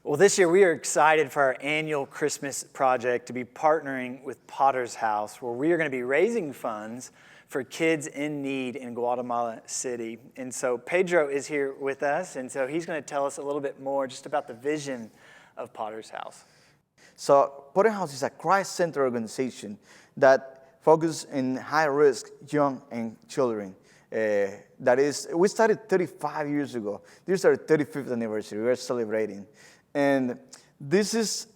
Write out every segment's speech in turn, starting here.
Well, this year we are excited for our annual Christmas project to be partnering with Potter's House, where we are going to be raising funds for kids in need in Guatemala City. And so Pedro is here with us, and so he's going to tell us a little bit more just about the vision of Potter's House. So Potter's House is a Christ-centered organization that focuses on high-risk young and children. We started 35 years ago. This is our 35th anniversary. We are celebrating. And this is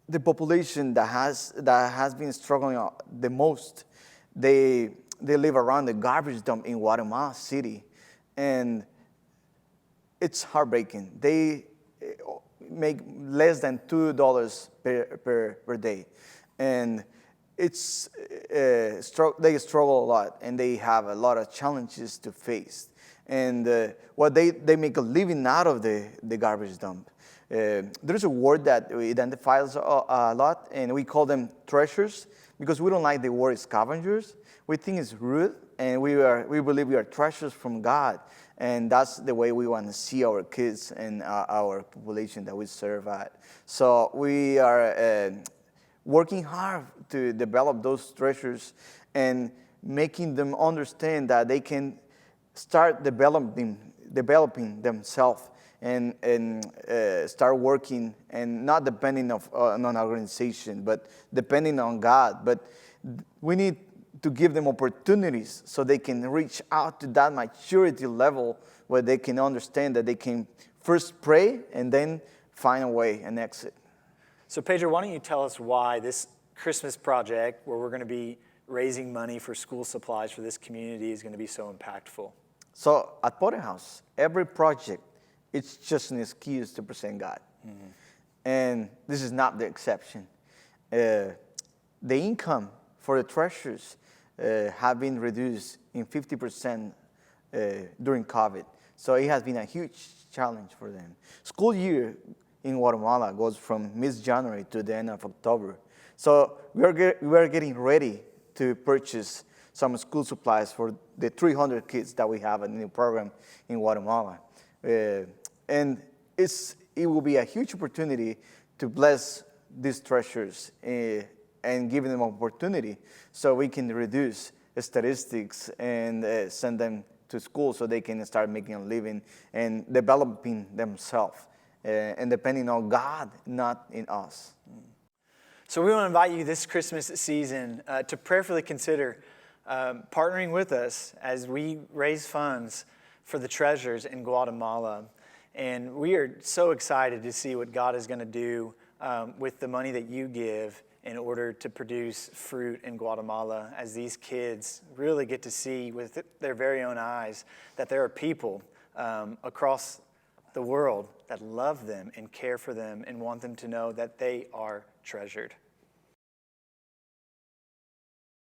the population that has been struggling the most. They live around the garbage dump in Guatemala City, and it's heartbreaking. They make less than $2 per day, and they struggle a lot, and they have a lot of challenges to face. And they make a living out of the garbage dump. There's a word that identifies a lot, and we call them treasures, because we don't like the word scavengers. We think it's rude, and we believe we are treasures from God, and that's the way we want to see our kids and our population that we serve at. So we are working hard to develop those treasures and making them understand that they can start developing themselves and start working, and not depending on an organization, but depending on God. But we need to give them opportunities so they can reach out to that maturity level where they can understand that they can first pray and then find a way and exit. So Pedro, why don't you tell us why this Christmas project, where we're going to be raising money for school supplies for this community, is going to be so impactful? So at Potter's House, every project, it's just an excuse to present God. Mm-hmm. And this is not the exception. The income for the treasures have been reduced in 50% during COVID. So it has been a huge challenge for them. School year in Guatemala goes from mid-January to the end of October. So we are getting ready to purchase some school supplies for the 300 kids that we have in the program in Guatemala. And it will be a huge opportunity to bless these treasures and give them opportunity so we can reduce statistics and send them to school so they can start making a living and developing themselves and depending on God, not in us. So we want to invite you this Christmas season to prayerfully consider partnering with us as we raise funds for the treasures in Guatemala. And we are so excited to see what God is going to do with the money that you give in order to produce fruit in Guatemala, as these kids really get to see with their very own eyes that there are people across the world that love them and care for them and want them to know that they are treasured.